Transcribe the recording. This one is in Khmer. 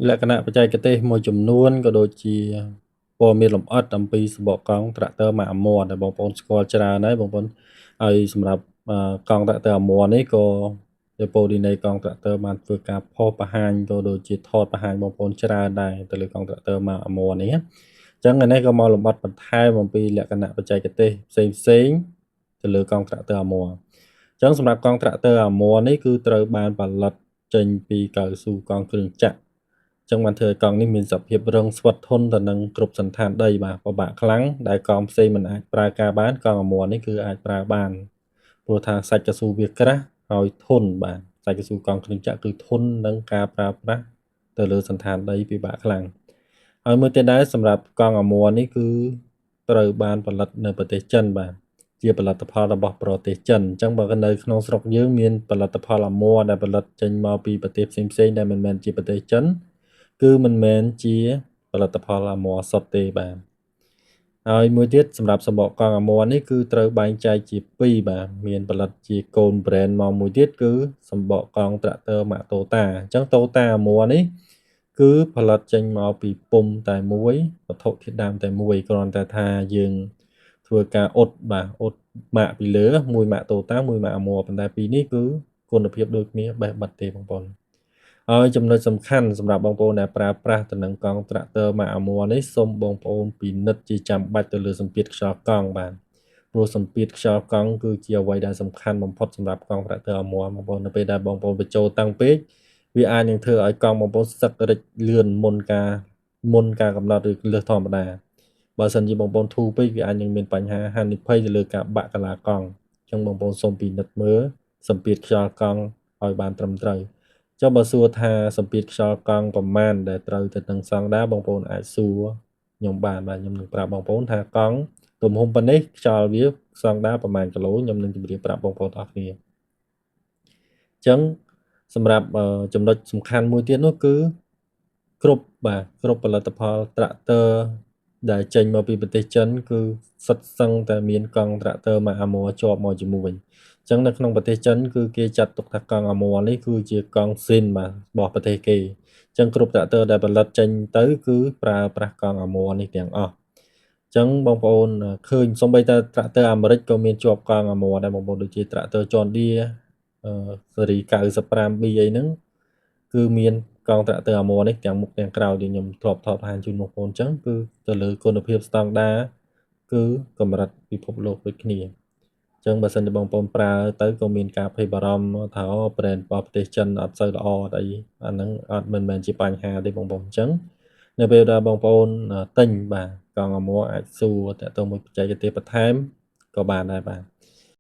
លក្ខណៈបច្ចេកទេសមួយចំនួនក៏ដូចជាព័ត៌មានលម្អិតអំពីសំបកកង់ត្រាក់ទ័រម៉ាកអាមួរដែលបងប្អូនស្គាល់ច្រើនហើយបងប្អូនហើយសម្រាប់កង់ត្រាក់ទ័រអាមួរនេះក៏デប៉ូឌីណេកង់ត្រាក់ទ័របានធ្វើការផុសបង្ហាញក៏ដូចជាថតបង្ហាញបងប្អូនច្រើនដែរទៅលើកង់ត្រាក់ទ័រម៉ាកអាមួរនេះអញ្ចឹងនេះក៏មកលម្អិតបន្ថែមអំពីលក្ខណៈបច្ចេកទេសផ្សេងទៅលើកង់ត្រាក់ទ័រអាមួរអញ្ចឹងសម្រាប់កង់ត្រាក់ទ័រអាមួរនេះគឺត្រូវបានផលិតចេញពីកៅស៊ូកង់គ្រឿងចក្រចឹងបានធ្វើឲ្យកង់នេះមានសភាពរឹងស្វិតធន់ទៅនឹងគ្រប់សន្តានដីបាទពិបាកខ្លាំងដែលកង់ផ្សេងមិនអាចប្រើការបានកង់អាមួរនេះគឺអាចប្រើបានព្រោះថាសាច់កៅស៊ូវាក្រាស់ហើយធន់បាទសាច់កៅស៊ូកង់គ្រឿងចក្រគឺធន់នឹងការប្រើប្រាស់ទៅលើសន្តានដីពិបាកខ្លាំងហើយមួយទៀតដែរសម្រាប់កង់អាមួរនេះគឺត្រូវបានផលិតនៅប្រទេសចិនបាទជាផលិតផលរបស់ប្រទេសចិនអញ្ចឹងបើនៅក្នុងស្រុកយើងមានផលិតផលអាមួរដែលផលិតចេញមកពីប្រទេសផ្សេងៗដែលមិនមែនជាប្រទេសចិនគឺមិនមែនជាផលិតផលអាមួរសុទ្ធទេបាទហើយមួយទៀតសម្រាប់សំបកកង់អាមួរនេះគឺត្រូវបែងចែកជា2បាទមានផលិតជាកូន brand មកមួយទៀតគឺសំបកកង់ត្រាក់ទ័រម៉ាក Toyota អញ្ចឹង Toyota អាមួរនេះគឺផលិតចេញមកពីពុម្ពតែមួយវត្ថុធាតុដើមតែមួយគ្រាន់តែថាយើងធ្វើការអ៊ុតបាទអ៊ុតម៉ាកពីលើមួយម៉ាក Toyota មួយម៉ាកអាមួរប៉ុន្តែពីរនេះគឺគុណភាពដូចគ្នាបេះបិទទេបងប្អូនហើយចំណុចសំខាន់សម្រាប់បងប្អូនដែលប្រើប្រាស់ទៅនឹងកង់ត្រាក់ទ័រម៉ាកអាមួរនេះសូមបងប្អូនពិនិត្យជាចាំបាច់ទៅលើសម្ពាធខ្យល់កង់បាទព្រោះសម្ពាធខ្យល់កង់គឺជាអ្វីដែលសំខាន់បំផុតសម្រាប់កង់ត្រាក់ទ័រអាមួរបងប្អូននៅពេលដែលបងប្អូនបញ្ចូលតាំងពេកវាអាចនឹងធ្វើឲ្យកង់បងប្អូនសឹករិចលឿនមុនការកំណត់ឬលើសធម្មតាបើសិនជាបងប្អូនធូរពេកវាអាចនឹងមានបញ្ហាហានិភ័យទៅលើការបាក់កាឡាកង់អញ្ចឹងបងប្អូនសូមពិនិត្យមើលសម្ពាធខ្យល់កង់ឲ្យបានត្រឹមត្រូវចុះបើសួរថាសម្ពាធខ្យល់កង់ប្រមាណដែលត្រូវទៅនឹងសង់ដាបងប្អូនអាចសួរខ្ញុំបានបាទខ្ញុំនឹងប្រាប់បងប្អូនថាកង់ទំហំប៉ុណ្នេះខ្យល់វាសង់ដាប្រមាណគីឡូខ្ញុំនឹងជម្រាបប្រាប់បងប្អូនអរគ្នាអញ្ចឹងសម្រាប់ចំណុចសំខាន់មួយទៀតនោះគឺគ្រប់ផលិតផលត្រាក់ទ័រដែលចេញមកពីប្រទេសចិនគឺសុទ្ធសឹងតែមានកង់ត្រាក់ទ័រម៉ាកអាមួរជាប់មកជាមួយអញ្ចឹងនៅក្នុងប្រទេសចិនគឺគេចាត់ទុកថាកង់អាមួរនេះគឺជាកង់ស៊ីនបាទរបស់ប្រទេសគេអញ្ចឹងគ្រប់ត្រាក់ទ័រដែលផលិតចេញទៅគឺប្រើប្រាស់កង់អាមួរនេះទាំងអស់អញ្ចឹងបងប្អូនឃើញសូម្បីតែត្រាក់ទ័រអាមេរិកក៏មានជាប់កង់អាមួរដែរបងប្អូនដូចជាត្រាក់ទ័រ John Deere ស៊េរី 95B អីហ្នឹងគឺមានកង់ត្រាក់ទ័រអាមួរនេះទាំងមុខទាំងក្រោយដែលខ្ញុំធ្លាប់ថតបង្ហាញជូនបងប្អូនអញ្ចឹងគឺទៅលើគុណភាពស្តង់ដារគឺកម្រិតពិភពលោកដូចគ្នាអញ្ចឹងបើសិនជាបងប្អូនប្រើទៅក៏មានការភ័យបារម្ភថាbrand របស់ប្រទេសចិនអត់សូវល្អអីអាហ្នឹងមិនមែនជាបញ្ហាទេបងប្អូនអញ្ចឹងនៅពេលដែលបងប្អូនទិញបាទកង់អាមួរអាចសួរតាក់ទងមួយបច្ចេកទេសបន្ថែមក៏បានដែរបាទ